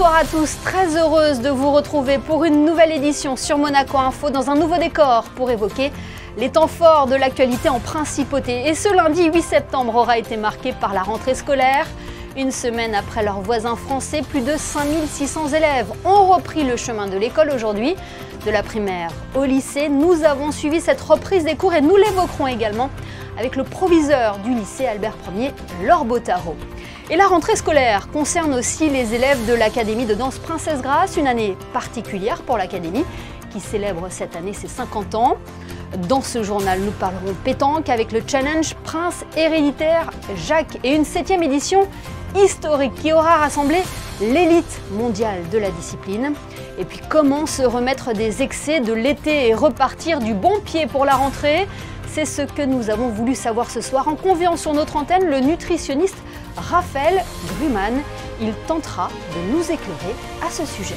Bonsoir à tous, très heureuse de vous retrouver pour une nouvelle édition sur Monaco Info dans un nouveau décor pour évoquer les temps forts de l'actualité en principauté. Et ce lundi 8 septembre aura été marqué par la rentrée scolaire. Une semaine après leurs voisins français, plus de 5600 élèves ont repris le chemin de l'école aujourd'hui. De la primaire au lycée, nous avons suivi cette reprise des cours et nous l'évoquerons également avec le proviseur du lycée Albert Ier, Laure Bottaro. Et la rentrée scolaire concerne aussi les élèves de l'Académie de danse Princesse Grace, une année particulière pour l'Académie qui célèbre cette année ses 50 ans. Dans ce journal, nous parlerons pétanque avec le challenge Prince héréditaire Jacques et une 7e édition historique qui aura rassemblé l'élite mondiale de la discipline. Et puis comment se remettre des excès de l'été et repartir du bon pied pour la rentrée? C'est ce que nous avons voulu savoir ce soir en conviant sur notre antenne le nutritionniste Raphaël Gruman. Il tentera de nous éclairer à ce sujet.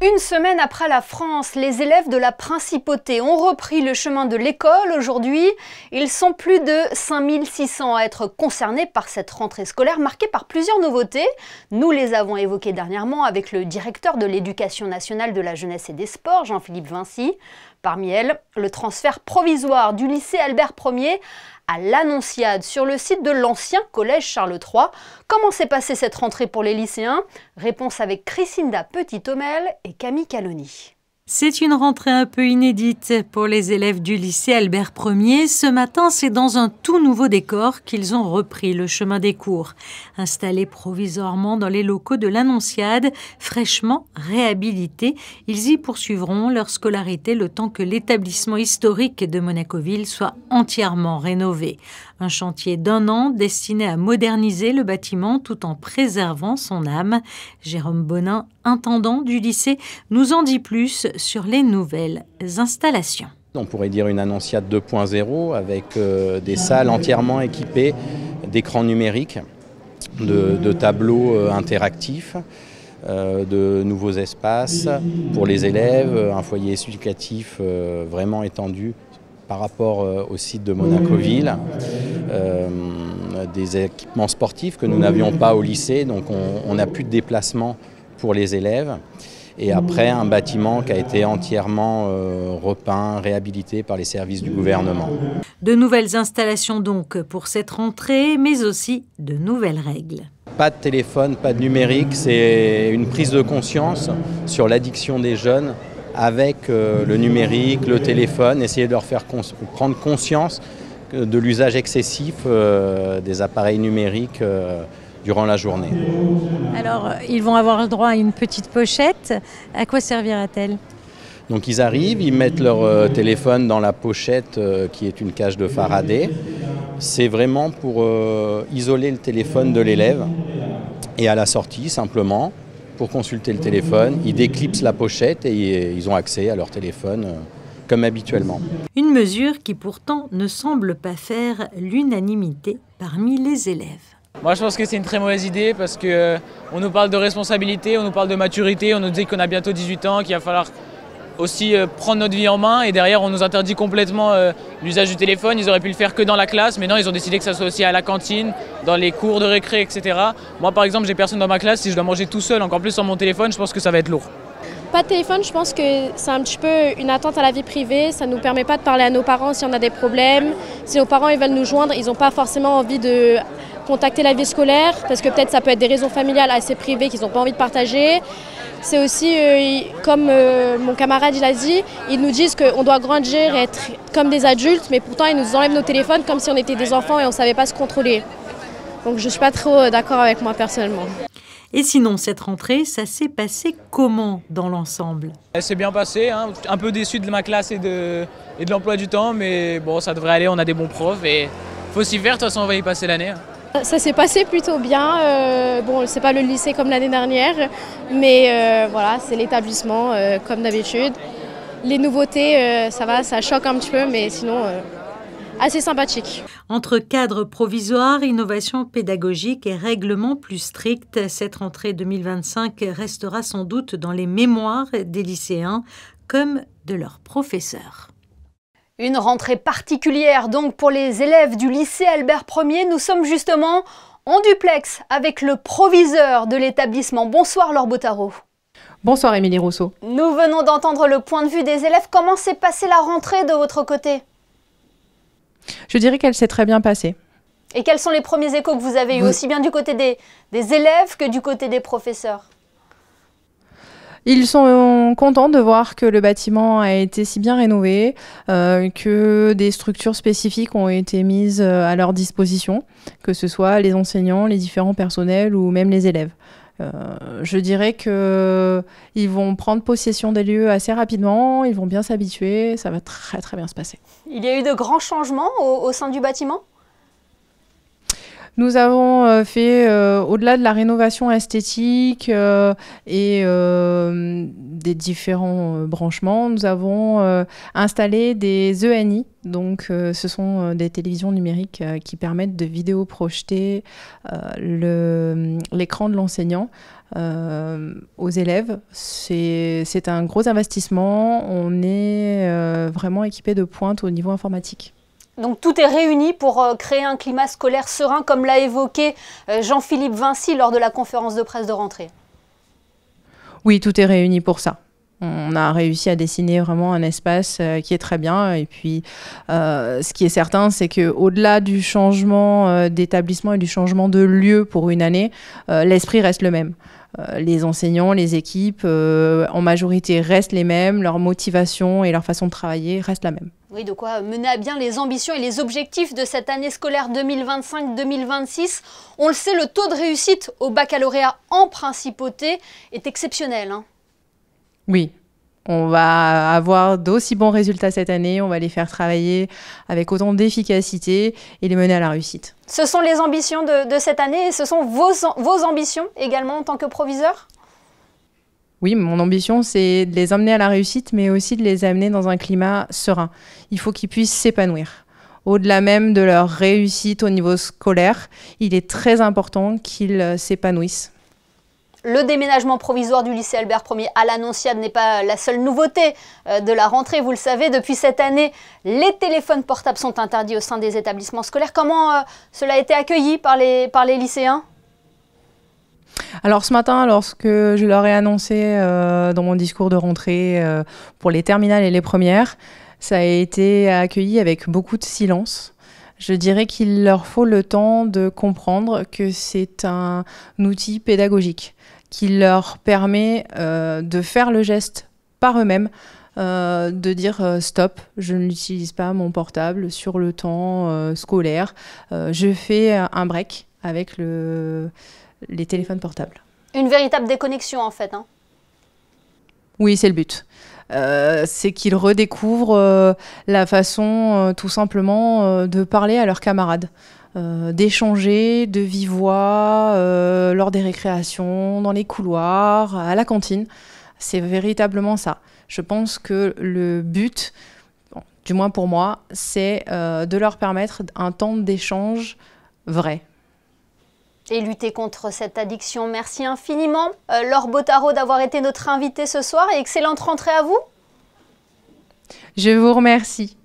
Une semaine après la France, les élèves de la Principauté ont repris le chemin de l'école. Aujourd'hui, ils sont plus de 5600 à être concernés par cette rentrée scolaire marquée par plusieurs nouveautés. Nous les avons évoquées dernièrement avec le directeur de l'Éducation nationale de la jeunesse et des sports, Jean-Philippe Vinci. Parmi elles, le transfert provisoire du lycée Albert Ier à l'Annonciade sur le site de l'ancien collège Charles III. Comment s'est passée cette rentrée pour les lycéens? Réponse avec Chrisinda Petit-Homel et Camille Caloni. C'est une rentrée un peu inédite pour les élèves du lycée Albert Ier. Ce matin, c'est dans un tout nouveau décor qu'ils ont repris le chemin des cours. Installés provisoirement dans les locaux de l'Annonciade, fraîchement réhabilités, ils y poursuivront leur scolarité le temps que l'établissement historique de Monaco-Ville soit entièrement rénové. Un chantier d'1 an destiné à moderniser le bâtiment tout en préservant son âme. Jérôme Bonin, intendant du lycée, nous en dit plus sur les nouvelles installations. On pourrait dire une Annonciade 2.0 avec des salles entièrement équipées d'écrans numériques, de tableaux interactifs, de nouveaux espaces pour les élèves, un foyer éducatif vraiment étendu par rapport au site de Monaco-Ville, des équipements sportifs que nous n'avions pas au lycée, donc on n'a plus de déplacement pour les élèves. Et après, un bâtiment qui a été entièrement repeint, réhabilité par les services du gouvernement. De nouvelles installations donc pour cette rentrée, mais aussi de nouvelles règles. Pas de téléphone, pas de numérique, c'est une prise de conscience sur l'addiction des jeunes avec le numérique, le téléphone, essayer de leur faire prendre conscience de l'usage excessif des appareils numériques durant la journée. Alors, ils vont avoir le droit à une petite pochette. À quoi servira-t-elle? Donc ils arrivent, ils mettent leur téléphone dans la pochette qui est une cage de Faraday. C'est vraiment pour isoler le téléphone de l'élève. Et à la sortie, simplement, pour consulter le téléphone, ils déclipsent la pochette et ils ont accès à leur téléphone comme habituellement. Une mesure qui pourtant ne semble pas faire l'unanimité parmi les élèves. Moi je pense que c'est une très mauvaise idée parce qu'on nous parle de responsabilité, on nous parle de maturité, on nous dit qu'on a bientôt 18 ans, qu'il va falloir aussi prendre notre vie en main et derrière on nous interdit complètement l'usage du téléphone. Ils auraient pu le faire que dans la classe, mais non, ils ont décidé que ça soit aussi à la cantine, dans les cours de récré, etc. Moi par exemple, j'ai personne dans ma classe, si je dois manger tout seul, encore plus sur mon téléphone, je pense que ça va être lourd. Pas de téléphone, je pense que c'est un petit peu une atteinte à la vie privée, ça ne nous permet pas de parler à nos parents si on a des problèmes. Si nos parents ils veulent nous joindre, ils n'ont pas forcément envie de contacter la vie scolaire, parce que peut-être ça peut être des raisons familiales assez privées qu'ils n'ont pas envie de partager. C'est aussi, comme mon camarade il a dit, ils nous disent qu'on doit grandir et être comme des adultes, mais pourtant ils nous enlèvent nos téléphones comme si on était des enfants et on ne savait pas se contrôler. Donc je ne suis pas trop d'accord avec moi personnellement. Et sinon, cette rentrée, ça s'est passé comment dans l'ensemble? Elle s'est bien passée, hein. Un peu déçu de ma classe et de l'emploi du temps, mais bon, ça devrait aller, on a des bons profs et il faut s'y faire, de toute façon on va y passer l'année. Ça s'est passé plutôt bien. Bon, c'est pas le lycée comme l'année dernière, mais voilà, c'est l'établissement comme d'habitude. Les nouveautés, ça va, ça choque un petit peu, mais sinon assez sympathique. Entre cadre provisoire, innovation pédagogique et règlements plus stricts, cette rentrée 2025 restera sans doute dans les mémoires des lycéens comme de leurs professeurs. Une rentrée particulière donc pour les élèves du lycée Albert Ier. Nous sommes justement En duplex avec le proviseur de l'établissement. Bonsoir Laure Bottaro. Bonsoir Émilie Rousseau. Nous venons d'entendre le point de vue des élèves. Comment s'est passée la rentrée de votre côté? Je dirais qu'elle s'est très bien passée. Et quels sont les premiers échos que vous avez eus, aussi bien du côté des élèves que du côté des professeurs? Ils sont contents de voir que le bâtiment a été si bien rénové, que des structures spécifiques ont été mises à leur disposition, que ce soit les enseignants, les différents personnels ou même les élèves. Je dirais qu'ils vont prendre possession des lieux assez rapidement, ils vont bien s'habituer, ça va très très bien se passer. Il y a eu de grands changements au sein du bâtiment? Nous avons fait, au-delà de la rénovation esthétique et des différents branchements, nous avons installé des ENI. Donc, ce sont des télévisions numériques qui permettent de vidéo-projeter l'écran de l'enseignant aux élèves. C'est un gros investissement. On est vraiment équipé de pointe au niveau informatique. Donc tout est réuni pour créer un climat scolaire serein, comme l'a évoqué Jean-Philippe Vinci lors de la conférence de presse de rentrée. Oui, tout est réuni pour ça. On a réussi à dessiner vraiment un espace qui est très bien. Et puis, ce qui est certain, c'est qu'au-delà du changement d'établissement et du changement de lieu pour une année, l'esprit reste le même. Les enseignants, les équipes, en majorité, restent les mêmes. Leur motivation et leur façon de travailler restent la même. Oui, de quoi mener à bien les ambitions et les objectifs de cette année scolaire 2025-2026. On le sait, le taux de réussite au baccalauréat en principauté est exceptionnel. Oui, on va avoir d'aussi bons résultats cette année. On va les faire travailler avec autant d'efficacité et les mener à la réussite. Ce sont les ambitions de cette année et ce sont vos ambitions également en tant que proviseur? Oui, mon ambition, c'est de les amener à la réussite, mais aussi de les amener dans un climat serein. Il faut qu'ils puissent s'épanouir. Au-delà même de leur réussite au niveau scolaire, il est très important qu'ils s'épanouissent. Le déménagement provisoire du lycée Albert Ier à l'Annonciade n'est pas la seule nouveauté de la rentrée. Vous le savez, depuis cette année, les téléphones portables sont interdits au sein des établissements scolaires. Comment cela a été accueilli par les lycéens ? Alors ce matin, lorsque je leur ai annoncé dans mon discours de rentrée pour les terminales et les premières, ça a été accueilli avec beaucoup de silence. Je dirais qu'il leur faut le temps de comprendre que c'est un outil pédagogique qui leur permet de faire le geste par eux-mêmes, de dire stop, je n'utilise pas mon portable sur le temps scolaire, je fais un break avec les téléphones portables. Une véritable déconnexion en fait. Oui, c'est le but. C'est qu'ils redécouvrent la façon tout simplement de parler à leurs camarades, d'échanger de vive voix lors des récréations, dans les couloirs, à la cantine. C'est véritablement ça. Je pense que le but, du moins pour moi, c'est de leur permettre un temps d'échange vrai. Et lutter contre cette addiction. Merci infiniment, Laure Bottaro, d'avoir été notre invitée ce soir et excellente rentrée à vous. Je vous remercie.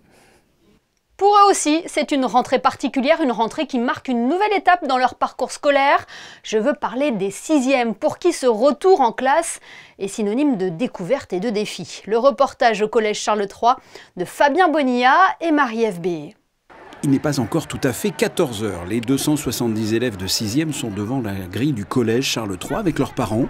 Pour eux aussi, c'est une rentrée particulière, une rentrée qui marque une nouvelle étape dans leur parcours scolaire. Je veux parler des 6e, pour qui ce retour en classe est synonyme de découverte et de défi. Le reportage au collège Charles III de Fabien Bonilla et Marie-Ève Béé. Il n'est pas encore tout à fait 14 h. Les 270 élèves de 6e sont devant la grille du collège Charles III avec leurs parents.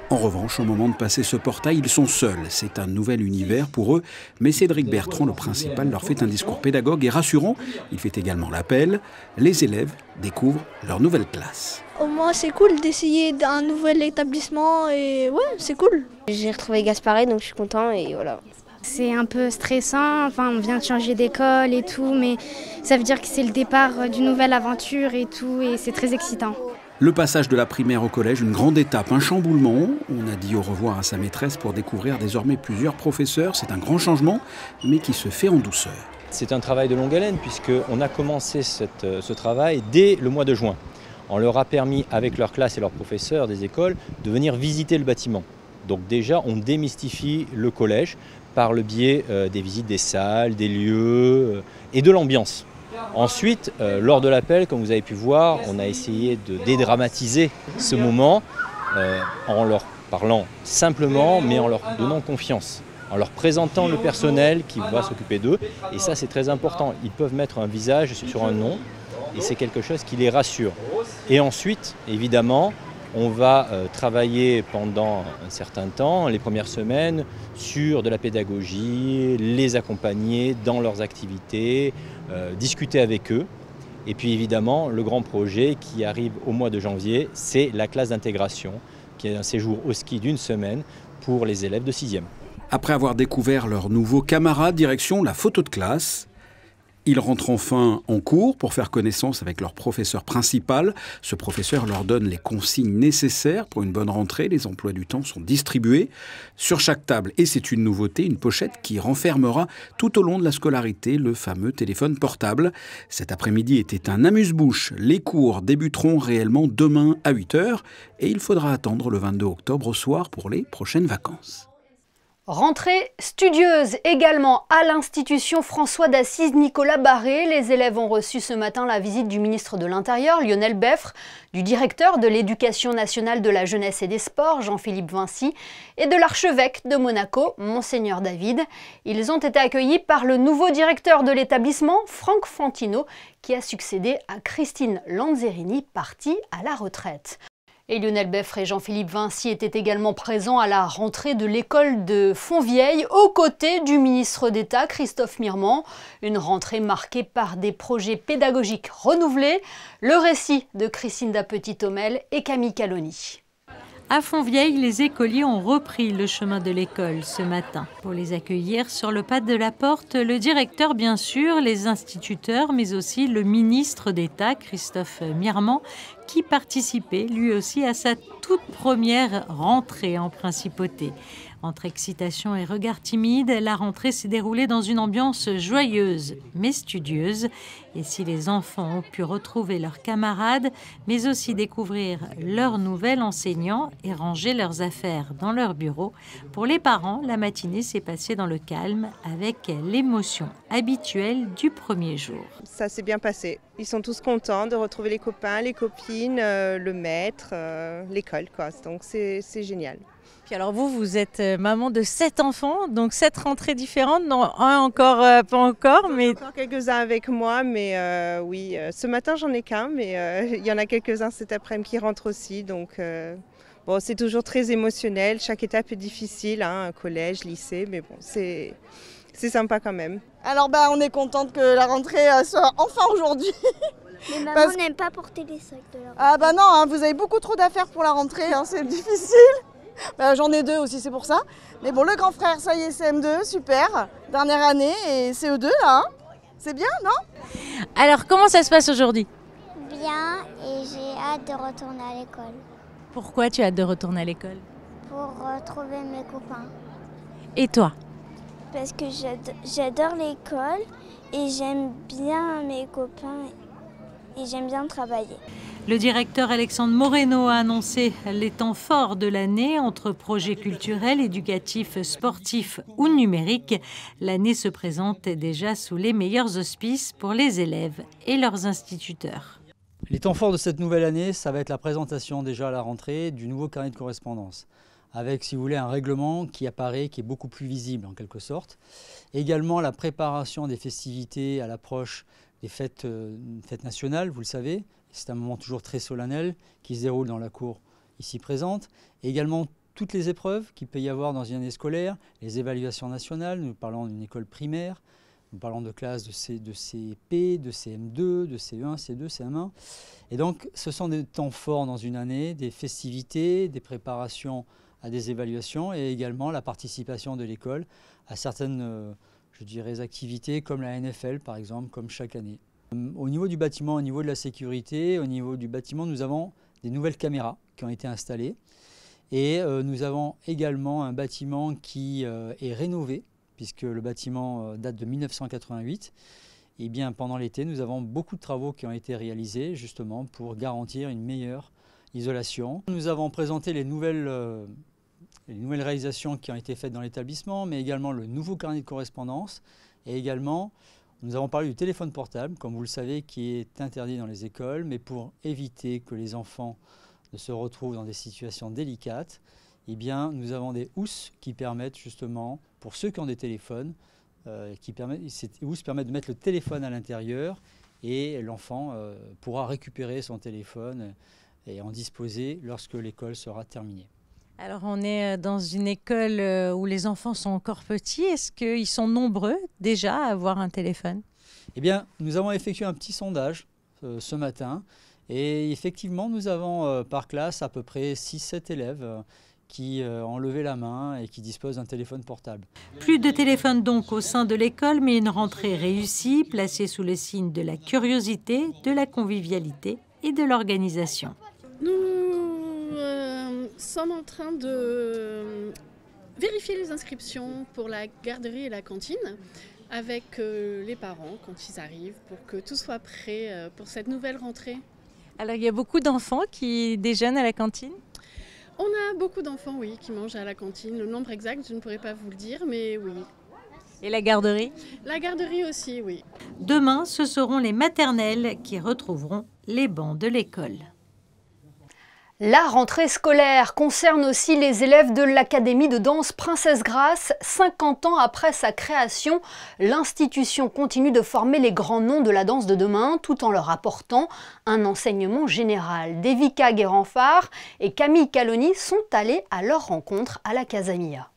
En revanche, au moment de passer ce portail, ils sont seuls. C'est un nouvel univers pour eux. Mais Cédric Bertrand, le principal, leur fait un discours pédagogue et rassurant. Il fait également l'appel. Les élèves découvrent leur nouvelle classe. Au moins, c'est cool d'essayer un nouvel établissement et ouais, c'est cool. J'ai retrouvé Gasparé, donc je suis content et voilà. C'est un peu stressant, on vient de changer d'école et tout, mais ça veut dire que c'est le départ d'une nouvelle aventure et tout, et c'est très excitant. Le passage de la primaire au collège, une grande étape, un chamboulement. On a dit au revoir à sa maîtresse pour découvrir désormais plusieurs professeurs. C'est un grand changement, mais qui se fait en douceur. C'est un travail de longue haleine, puisqu'on a commencé ce travail dès le mois de juin. On leur a permis, avec leur classe et leurs professeurs des écoles, de venir visiter le bâtiment. Donc déjà, on démystifie le collège par le biais des visites des salles, des lieux et de l'ambiance. Ensuite, lors de l'appel, comme vous avez pu voir, on a essayé de dédramatiser ce moment en leur parlant simplement, mais en leur donnant confiance, en leur présentant le personnel qui va s'occuper d'eux. Et ça, c'est très important. Ils peuvent mettre un visage sur un nom et c'est quelque chose qui les rassure. Et ensuite, évidemment, on va travailler pendant un certain temps, les premières semaines, sur de la pédagogie, les accompagner dans leurs activités, discuter avec eux. Et puis évidemment, le grand projet qui arrive au mois de janvier, c'est la classe d'intégration, qui est un séjour au ski d'une semaine pour les élèves de 6e. Après avoir découvert leurs nouveaux camarades, direction la photo de classe. Ils rentrent enfin en cours pour faire connaissance avec leur professeur principal. Ce professeur leur donne les consignes nécessaires pour une bonne rentrée. Les emplois du temps sont distribués sur chaque table. Et c'est une nouveauté, une pochette qui renfermera tout au long de la scolarité le fameux téléphone portable. Cet après-midi était un amuse-bouche. Les cours débuteront réellement demain à 8h et il faudra attendre le 22 octobre au soir pour les prochaines vacances. Rentrée studieuse également à l'institution François d'Assise Nicolas Barré. Les élèves ont reçu ce matin la visite du ministre de l'Intérieur, Lionel Beffre, du directeur de l'Éducation nationale de la jeunesse et des sports, Jean-Philippe Vinci, et de l'archevêque de Monaco, Monseigneur David. Ils ont été accueillis par le nouveau directeur de l'établissement, Franck Fantino, qui a succédé à Christine Lanzerini, partie à la retraite. Et Lionel Beffre et Jean-Philippe Vinci étaient également présents à la rentrée de l'école de Fontvieille, aux côtés du ministre d'État Christophe Mirmand. Une rentrée marquée par des projets pédagogiques renouvelés. Le récit de Christine Dapetit-Homel et Camille Caloni. À Fontvieille, les écoliers ont repris le chemin de l'école ce matin. Pour les accueillir sur le pas de la porte, le directeur bien sûr, les instituteurs, mais aussi le ministre d'État, Christophe Mirmand, qui participait lui aussi à sa toute première rentrée en principauté. Entre excitation et regard timide, la rentrée s'est déroulée dans une ambiance joyeuse mais studieuse. Et si les enfants ont pu retrouver leurs camarades, mais aussi découvrir leur nouvel enseignant et ranger leurs affaires dans leur bureau, pour les parents, la matinée s'est passée dans le calme avec l'émotion habituelle du premier jour. Ça s'est bien passé. Ils sont tous contents de retrouver les copains, les copines, le maître, l'école, quoi. Donc c'est génial. Puis alors vous êtes maman de 7 enfants, donc 7 rentrées différentes, non, un encore, pas encore, mais... Encore quelques-uns avec moi, mais oui, ce matin j'en ai qu'un, mais il y en a quelques-uns cet après-midi qui rentrent aussi, donc bon, c'est toujours très émotionnel, chaque étape est difficile, hein, collège, lycée, mais bon, c'est sympa quand même. Alors on est contente que la rentrée soit enfin aujourd'hui. Mais maman n'aime pas porter les sacs de la rentrée. Ah bah non, hein, vous avez beaucoup trop d'affaires pour la rentrée, hein, c'est difficile. J'en ai 2 aussi, c'est pour ça. Mais bon, le grand frère, ça y est, CM2, super. Dernière année et CE2 là, hein. C'est bien, non? Alors, comment ça se passe aujourd'hui? Bien, et j'ai hâte de retourner à l'école. Pourquoi tu as hâte de retourner à l'école? Pour retrouver mes copains. Et toi? Parce que j'adore l'école et j'aime bien mes copains et j'aime bien travailler. Le directeur Alexandre Moreno a annoncé les temps forts de l'année entre projets culturels, éducatifs, sportifs ou numériques. L'année se présente déjà sous les meilleurs auspices pour les élèves et leurs instituteurs. Les temps forts de cette nouvelle année, ça va être la présentation déjà à la rentrée du nouveau carnet de correspondance, avec, si vous voulez, un règlement qui apparaît, qui est beaucoup plus visible en quelque sorte. Également la préparation des festivités à l'approche des fêtes nationales, vous le savez. C'est un moment toujours très solennel qui se déroule dans la cour ici présente. Et également toutes les épreuves qu'il peut y avoir dans une année scolaire, les évaluations nationales, nous parlons d'une école primaire, nous parlons de classes de CP, de CM2, de CE1, C2, CM1. Et donc ce sont des temps forts dans une année, des festivités, des préparations à des évaluations et également la participation de l'école à certaines, je dirais, activités comme la NFL par exemple, comme chaque année. Au niveau du bâtiment, au niveau de la sécurité, au niveau du bâtiment, nous avons des nouvelles caméras qui ont été installées et nous avons également un bâtiment qui est rénové puisque le bâtiment date de 1988. Et bien pendant l'été, nous avons beaucoup de travaux qui ont été réalisés justement pour garantir une meilleure isolation. Nous avons présenté les nouvelles réalisations qui ont été faites dans l'établissement, mais également le nouveau carnet de correspondance et également Nous avons parlé du téléphone portable, comme vous le savez, qui est interdit dans les écoles, mais pour éviter que les enfants ne se retrouvent dans des situations délicates, eh bien, nous avons des housses qui permettent justement, pour ceux qui ont des téléphones, ces housses permettent de mettre le téléphone à l'intérieur et l'enfant pourra récupérer son téléphone et en disposer lorsque l'école sera terminée. Alors on est dans une école où les enfants sont encore petits. Est-ce qu'ils sont nombreux déjà à avoir un téléphone? Eh bien, nous avons effectué un petit sondage ce matin et effectivement, nous avons par classe à peu près 6-7 élèves qui ont levé la main et qui disposent d'un téléphone portable. Plus de téléphones donc au sein de l'école, mais une rentrée réussie, placée sous le signe de la curiosité, de la convivialité et de l'organisation. Nous sommes en train de vérifier les inscriptions pour la garderie et la cantine avec les parents quand ils arrivent pour que tout soit prêt pour cette nouvelle rentrée. Alors il y a beaucoup d'enfants qui déjeunent à la cantine? On a beaucoup d'enfants, oui, qui mangent à la cantine. Le nombre exact, je ne pourrais pas vous le dire, mais oui. Et la garderie? La garderie aussi, oui. Demain, ce seront les maternelles qui retrouveront les bancs de l'école. La rentrée scolaire concerne aussi les élèves de l'Académie de danse Princesse Grace. 50 ans après sa création, l'institution continue de former les grands noms de la danse de demain tout en leur apportant un enseignement général. Devika Guéranfard et Camille Caloni sont allés à leur rencontre à la Casamia.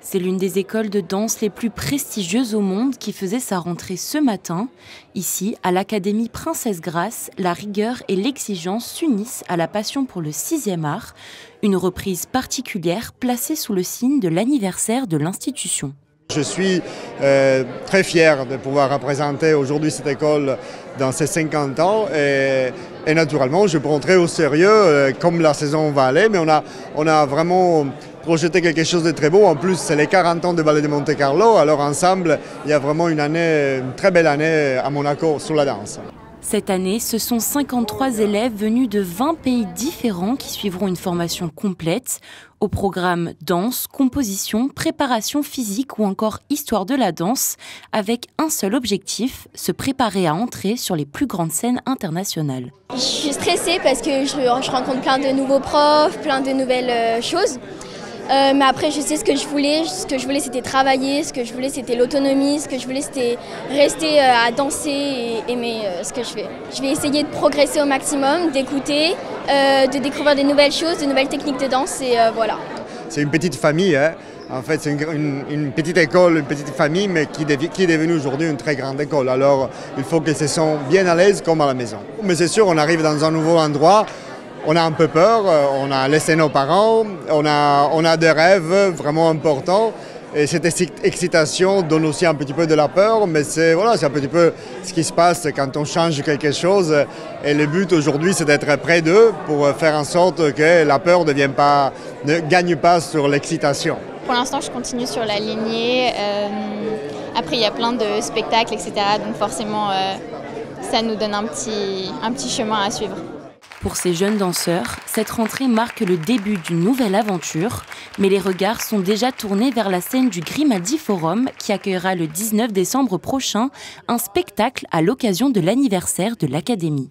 C'est l'une des écoles de danse les plus prestigieuses au monde qui faisait sa rentrée ce matin. Ici, à l'Académie Princesse Grace, la rigueur et l'exigence s'unissent à la passion pour le 6e art, une reprise particulière placée sous le signe de l'anniversaire de l'institution. Je suis très fier de pouvoir représenter aujourd'hui cette école dans ses 50 ans et naturellement je prends très au sérieux comme la saison va aller, mais on a vraiment projeté quelque chose de très beau. En plus, c'est les 40 ans de Ballet de Monte Carlo, alors ensemble, il y a vraiment une très belle année à Monaco sur la danse. Cette année, ce sont 53 élèves venus de 20 pays différents qui suivront une formation complète. Au programme danse, composition, préparation physique ou encore histoire de la danse, avec un seul objectif, se préparer à entrer sur les plus grandes scènes internationales. Je suis stressée parce que je rencontre plein de nouveaux profs, plein de nouvelles choses. Mais après, je sais ce que je voulais. Ce que je voulais, c'était travailler. Ce que je voulais, c'était l'autonomie. Ce que je voulais, c'était rester à danser et aimer ce que je fais. Je vais essayer de progresser au maximum, d'écouter, de découvrir des nouvelles choses, de nouvelles techniques de danse et voilà. C'est une petite famille, hein. En fait, c'est une petite école, une petite famille, mais qui est devenue aujourd'hui une très grande école. Alors, il faut qu'ils se sentent bien à l'aise comme à la maison. Mais c'est sûr, on arrive dans un nouveau endroit. On a un peu peur, on a laissé nos parents, on a des rêves vraiment importants et cette excitation donne aussi un petit peu de la peur, mais c'est un petit peu ce qui se passe quand on change quelque chose et le but aujourd'hui c'est d'être près d'eux pour faire en sorte que la peur ne gagne pas sur l'excitation. Pour l'instant je continue sur la lignée, après il y a plein de spectacles etc. donc forcément ça nous donne un petit chemin à suivre. Pour ces jeunes danseurs, cette rentrée marque le début d'une nouvelle aventure, mais les regards sont déjà tournés vers la scène du Grimaldi Forum qui accueillera le 19 décembre prochain un spectacle à l'occasion de l'anniversaire de l'Académie.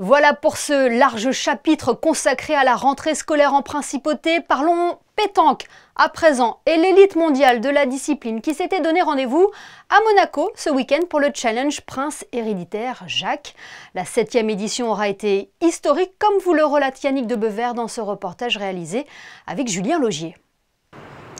Voilà pour ce large chapitre consacré à la rentrée scolaire en principauté. Parlons pétanque à présent et l'élite mondiale de la discipline qui s'était donné rendez-vous à Monaco ce week-end pour le challenge Prince héréditaire Jacques. La 7e édition aura été historique comme vous le relate Yannick de Bever dans ce reportage réalisé avec Julien Logier.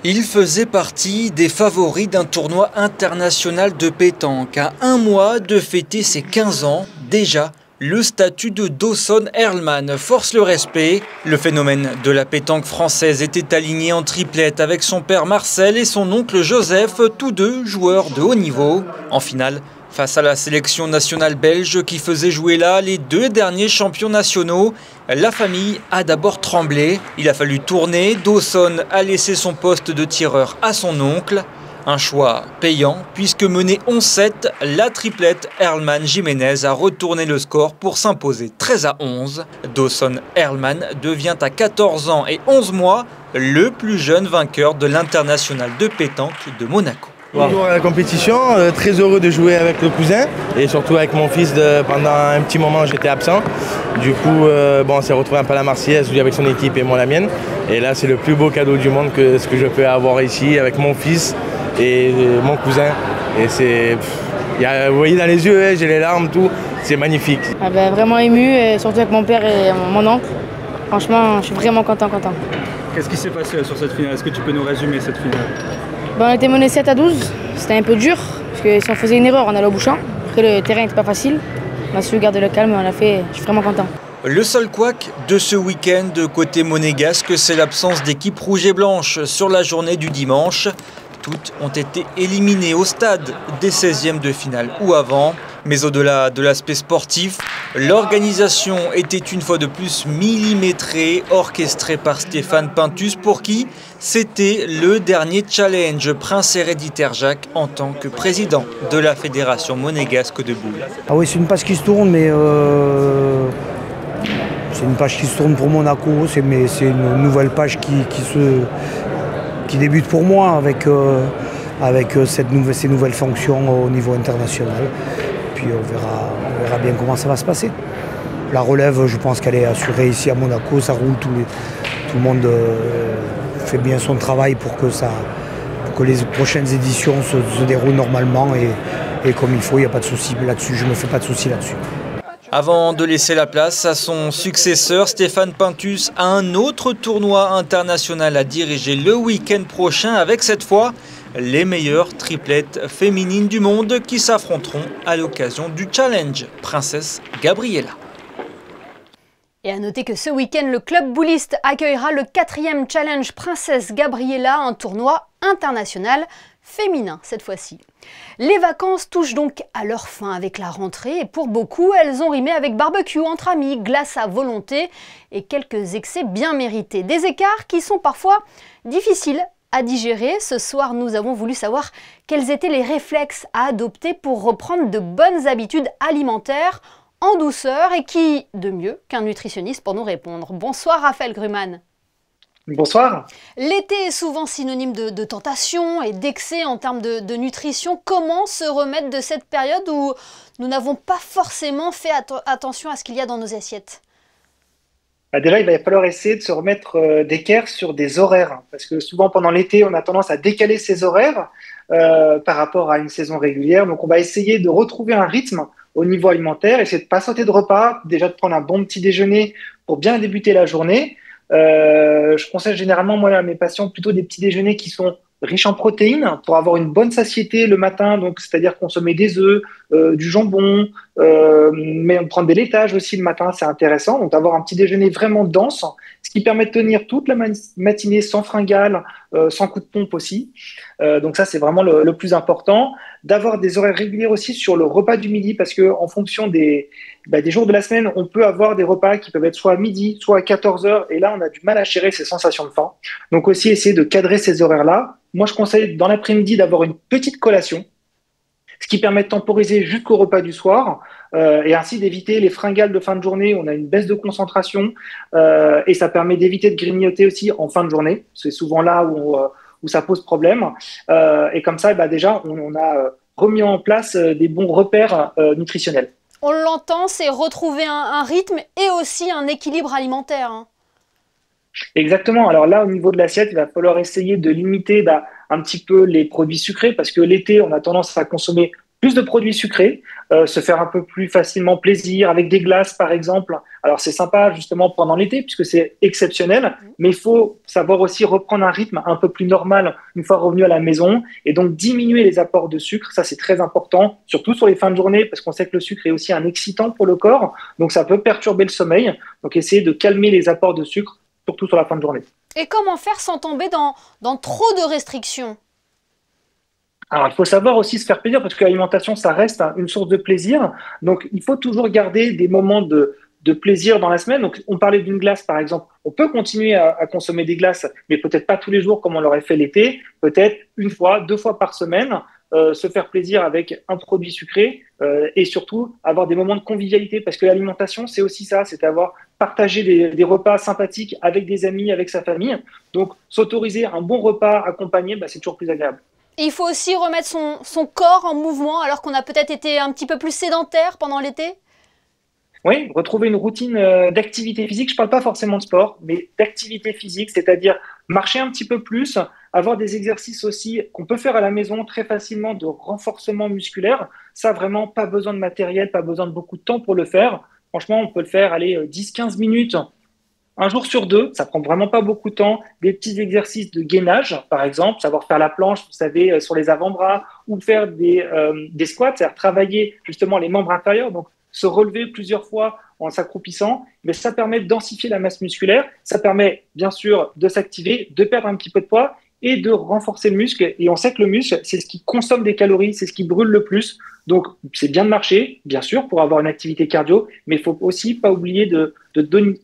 Il faisait partie des favoris d'un tournoi international de pétanque. À un mois de fêter ses 15 ans, déjà, le statut de Dawson Earlman force le respect. Le phénomène de la pétanque française était aligné en triplette avec son père Marcel et son oncle Joseph, tous deux joueurs de haut niveau. En finale, face à la sélection nationale belge qui faisait jouer là les 2 derniers champions nationaux, la famille a d'abord tremblé. Il a fallu tourner, Dawson a laissé son poste de tireur à son oncle. Un choix payant puisque menée 11-7, la triplette Earlman-Jiménez a retourné le score pour s'imposer 13-11. Dawson Earlman devient à 14 ans et 11 mois le plus jeune vainqueur de l'international de pétanque de Monaco. Toujours à la compétition, très heureux de jouer avec le cousin et surtout avec mon fils. Pendant un petit moment, j'étais absent. Du coup, on s'est retrouvé un peu à la Marseillaise, lui avec son équipe et moi la mienne. Et là, c'est le plus beau cadeau du monde que ce que je peux avoir ici avec mon fils et mon cousin. Et vous voyez dans les yeux, j'ai les larmes, tout. C'est magnifique. Vraiment ému, surtout avec mon père et mon oncle. Franchement, je suis vraiment content. Qu'est-ce qui s'est passé sur cette finale? Est-ce que tu peux nous résumer cette finale? On était mené 7-12, c'était un peu dur, parce que si on faisait une erreur, on allait au bouchon. Après, le terrain n'était pas facile. On a su garder le calme, on l'a fait, je suis vraiment content. Le seul couac de ce week-end côté monégasque, c'est l'absence d'équipe rouge et blanche sur la journée du dimanche. Toutes ont été éliminées au stade des 16e de finale ou avant. Mais au-delà de l'aspect sportif, l'organisation était une fois de plus millimétrée, orchestrée par Stéphane Pintus, pour qui c'était le dernier challenge Prince héréditaire Jacques en tant que président de la Fédération monégasque de boules. Ah oui, c'est une page qui se tourne, mais c'est une page qui se tourne pour Monaco, c'est une nouvelle page qui débute pour moi avec ces nouvelles fonctions au niveau international. Puis on verra bien comment ça va se passer. La relève, je pense qu'elle est assurée ici à Monaco, ça roule, tout le monde fait bien son travail pour que les prochaines éditions se déroulent normalement et comme il faut, il n'y a pas de souci là-dessus, je ne me fais pas de souci là-dessus. Avant de laisser la place à son successeur, Stéphane Pintus a un autre tournoi international à diriger le week-end prochain avec cette fois les meilleures triplettes féminines du monde qui s'affronteront à l'occasion du challenge Princesse Gabriela. Et à noter que ce week-end, le club bouliste accueillera le 4e challenge Princesse Gabriela, un tournoi international féminin cette fois-ci. Les vacances touchent donc à leur fin avec la rentrée et pour beaucoup, elles ont rimé avec barbecue entre amis, glace à volonté et quelques excès bien mérités. Des écarts qui sont parfois difficiles à digérer. Ce soir, nous avons voulu savoir quels étaient les réflexes à adopter pour reprendre de bonnes habitudes alimentaires en douceur et qui, de mieux qu'un nutritionniste pour nous répondre. Bonsoir Raphaël Gruman. Bonsoir. L'été est souvent synonyme de tentation et d'excès en termes de nutrition. Comment se remettre de cette période où nous n'avons pas forcément fait attention à ce qu'il y a dans nos assiettes? Déjà, il va falloir essayer de se remettre d'équerre sur des horaires. Parce que souvent, pendant l'été, on a tendance à décaler ses horaires par rapport à une saison régulière. Donc, on va essayer de retrouver un rythme au niveau alimentaire, essayer de ne pas sauter de repas, déjà de prendre un bon petit déjeuner pour bien débuter la journée. Je conseille généralement, moi, à mes patients, plutôt des petits déjeuners qui sont riches en protéines pour avoir une bonne satiété le matin, donc c'est-à-dire consommer des œufs, du jambon, mais prendre des laitages aussi le matin, c'est intéressant. Donc avoir un petit déjeuner vraiment dense, ce qui permet de tenir toute la matinée sans fringales, sans coup de pompe aussi. Donc ça, c'est vraiment le plus important. D'avoir des horaires réguliers aussi sur le repas du midi, parce que en fonction des jours de la semaine, on peut avoir des repas qui peuvent être soit à midi, soit à 14h, et là, on a du mal à gérer ces sensations de faim. Donc aussi, essayer de cadrer ces horaires-là. Moi, je conseille dans l'après-midi d'avoir une petite collation, ce qui permet de temporiser jusqu'au repas du soir et ainsi d'éviter les fringales de fin de journée. On a une baisse de concentration et ça permet d'éviter de grignoter aussi en fin de journée. C'est souvent là où ça pose problème. Et comme ça, déjà, on a remis en place des bons repères nutritionnels. On l'entend, c'est retrouver un rythme et aussi un équilibre alimentaire. Hein. Exactement. Alors là, au niveau de l'assiette, il va falloir essayer de limiter un petit peu les produits sucrés parce que l'été, on a tendance à consommer plus de produits sucrés, se faire un peu plus facilement plaisir avec des glaces, par exemple. Alors, c'est sympa justement pendant l'été puisque c'est exceptionnel, mais il faut savoir aussi reprendre un rythme un peu plus normal une fois revenu à la maison et donc diminuer les apports de sucre. Ça, c'est très important, surtout sur les fins de journée parce qu'on sait que le sucre est aussi un excitant pour le corps, donc ça peut perturber le sommeil. Donc, essayer de calmer les apports de sucre surtout sur la fin de journée. Et comment faire sans tomber dans trop de restrictions? Alors, il faut savoir aussi se faire plaisir parce que l'alimentation, ça reste une source de plaisir. Donc, il faut toujours garder des moments de plaisir dans la semaine. Donc, on parlait d'une glace, par exemple. On peut continuer à consommer des glaces, mais peut-être pas tous les jours comme on l'aurait fait l'été. Peut-être une fois, 2 fois par semaine. Se faire plaisir avec un produit sucré et surtout avoir des moments de convivialité parce que l'alimentation, c'est aussi ça, c'est avoir partagé des repas sympathiques avec des amis, avec sa famille. Donc, s'autoriser un bon repas accompagné, c'est toujours plus agréable. Et il faut aussi remettre son corps en mouvement alors qu'on a peut-être été un petit peu plus sédentaire pendant l'été? Oui, retrouver une routine d'activité physique. Je ne parle pas forcément de sport, mais d'activité physique, c'est-à-dire marcher un petit peu plus, avoir des exercices aussi qu'on peut faire à la maison très facilement de renforcement musculaire. Ça, vraiment, pas besoin de matériel, pas besoin de beaucoup de temps pour le faire. Franchement, on peut le faire, allez, 10-15 minutes, un jour sur deux. Ça prend vraiment pas beaucoup de temps. Des petits exercices de gainage, par exemple, savoir faire la planche, vous savez, sur les avant-bras, ou faire des squats, c'est-à-dire travailler justement les membres inférieurs. Donc, se relever plusieurs fois en s'accroupissant, mais ça permet de densifier la masse musculaire, ça permet bien sûr de s'activer, de perdre un petit peu de poids et de renforcer le muscle. Et on sait que le muscle, c'est ce qui consomme des calories, c'est ce qui brûle le plus. Donc, c'est bien de marcher, bien sûr, pour avoir une activité cardio, mais il ne faut aussi pas oublier de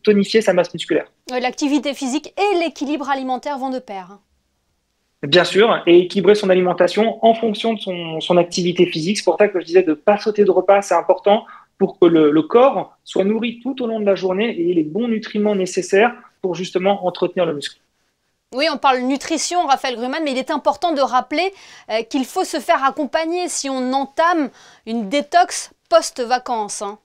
tonifier sa masse musculaire. L'activité physique et l'équilibre alimentaire vont de pair. Bien sûr, et équilibrer son alimentation en fonction de son activité physique. C'est pour ça que je disais de ne pas sauter de repas, c'est important pour que le corps soit nourri tout au long de la journée et ait les bons nutriments nécessaires pour justement entretenir le muscle. Oui, on parle nutrition, Raphaël Gruman, mais il est important de rappeler qu'il faut se faire accompagner si on entame une détox post-vacances. Hein.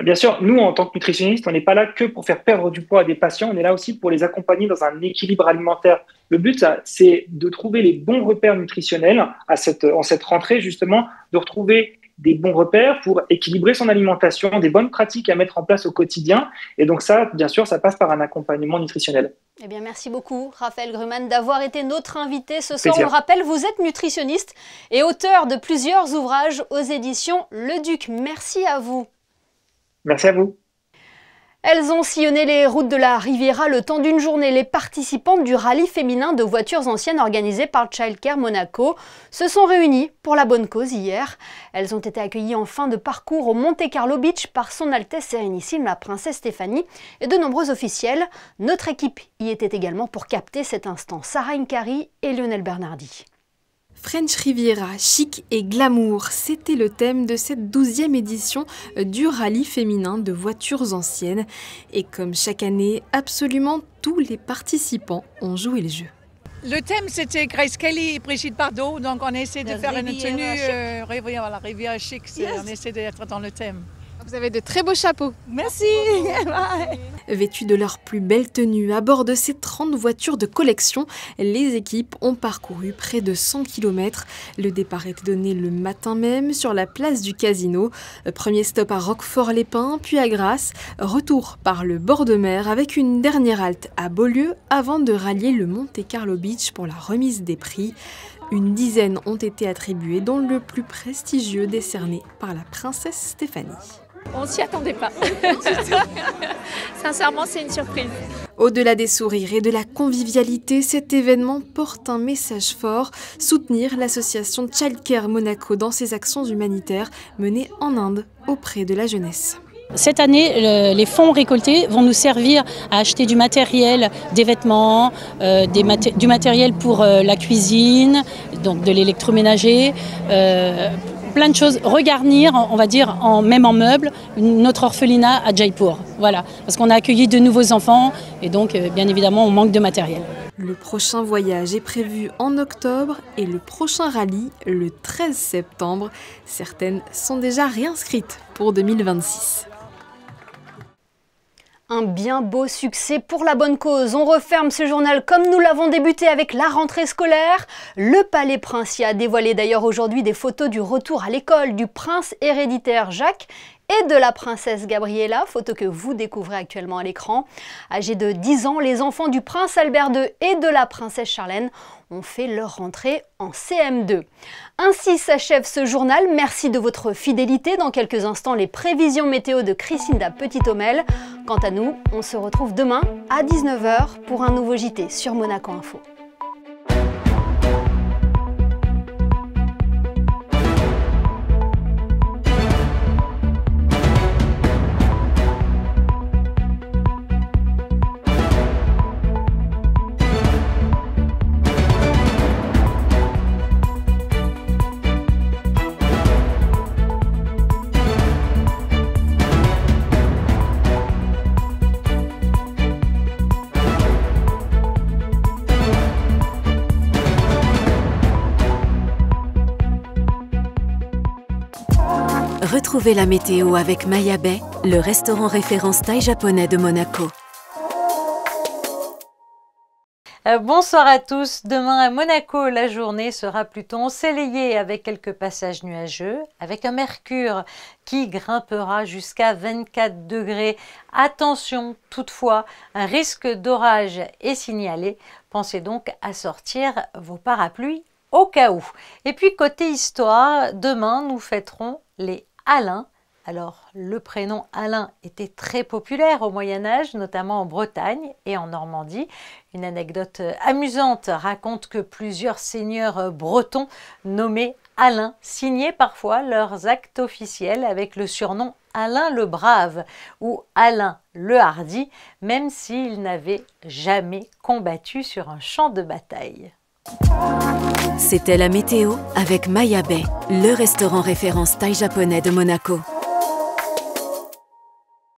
Bien sûr, nous, en tant que nutritionnistes, on n'est pas là que pour faire perdre du poids à des patients, on est là aussi pour les accompagner dans un équilibre alimentaire. Le but, c'est de trouver les bons repères nutritionnels en cette rentrée, justement, de retrouver des bons repères pour équilibrer son alimentation, des bonnes pratiques à mettre en place au quotidien. Et donc ça, bien sûr, ça passe par un accompagnement nutritionnel. Eh bien, merci beaucoup, Raphaël Gruman, d'avoir été notre invité ce soir. Plaisir. On le rappelle, vous êtes nutritionniste et auteur de plusieurs ouvrages aux éditions Le Duc. Merci à vous. Merci à vous. Elles ont sillonné les routes de la Riviera le temps d'une journée. Les participantes du rallye féminin de voitures anciennes organisé par Childcare Monaco se sont réunies pour la bonne cause hier. Elles ont été accueillies en fin de parcours au Monte Carlo Beach par son Altesse Sérénissime, la princesse Stéphanie, et de nombreux officiels. Notre équipe y était également pour capter cet instant. Sarah Inkari et Lionel Bernardi. French Riviera, chic et glamour, c'était le thème de cette 12e édition du rallye féminin de voitures anciennes. Et comme chaque année, absolument tous les participants ont joué le jeu. Le thème, c'était Grace Kelly et Brigitte Bardot, donc on essaie de faire une tenue Riviera chic, on essaie d'être dans le thème. Vous avez de très beaux chapeaux. Merci. Vêtues de leur plus belle tenue, à bord de ces 30 voitures de collection, les équipes ont parcouru près de 100 km. Le départ était donné le matin même sur la place du Casino. Premier stop à Roquefort-les-Pins, puis à Grasse. Retour par le bord de mer avec une dernière halte à Beaulieu avant de rallier le Monte Carlo Beach pour la remise des prix. Une dizaine ont été attribués, dont le plus prestigieux décerné par la princesse Stéphanie. On s'y attendait pas. Sincèrement, c'est une surprise. Au-delà des sourires et de la convivialité, cet événement porte un message fort, soutenir l'association Childcare Monaco dans ses actions humanitaires menées en Inde auprès de la jeunesse. Cette année, les fonds récoltés vont nous servir à acheter du matériel, des vêtements, du matériel pour la cuisine, donc de l'électroménager, plein de choses, regarnir, on va dire, même en meubles, notre orphelinat à Jaipur. Voilà, parce qu'on a accueilli de nouveaux enfants et donc, bien évidemment, on manque de matériel. Le prochain voyage est prévu en octobre et le prochain rallye le 13 septembre. Certaines sont déjà réinscrites pour 2026. Un bien beau succès pour la bonne cause. On referme ce journal comme nous l'avons débuté avec la rentrée scolaire. Le Palais Princier a dévoilé d'ailleurs aujourd'hui des photos du retour à l'école du prince héréditaire Jacques et de la princesse Gabriella, photo que vous découvrez actuellement à l'écran. Âgés de 10 ans, les enfants du prince Albert II et de la princesse Charlène ont fait leur rentrée en CM2. Ainsi s'achève ce journal. Merci de votre fidélité. Dans quelques instants, les prévisions météo de Christinda Petit-Homel. Quant à nous, on se retrouve demain à 19 h pour un nouveau JT sur Monaco Info. Retrouvez la météo avec Maya Bay, le restaurant référence thaï japonais de Monaco. Bonsoir à tous. Demain à Monaco, la journée sera plutôt ensoleillée avec quelques passages nuageux, avec un mercure qui grimpera jusqu'à 24 degrés. Attention toutefois, un risque d'orage est signalé. Pensez donc à sortir vos parapluies au cas où. Et puis côté histoire, demain nous fêterons les Alains. Alors, le prénom Alain était très populaire au Moyen-Âge, notamment en Bretagne et en Normandie. Une anecdote amusante raconte que plusieurs seigneurs bretons nommés Alain signaient parfois leurs actes officiels avec le surnom Alain le Brave ou Alain le Hardi, même s'ils n'avaient jamais combattu sur un champ de bataille. C'était la météo avec Maya Bay, le restaurant référence thaï japonais de Monaco.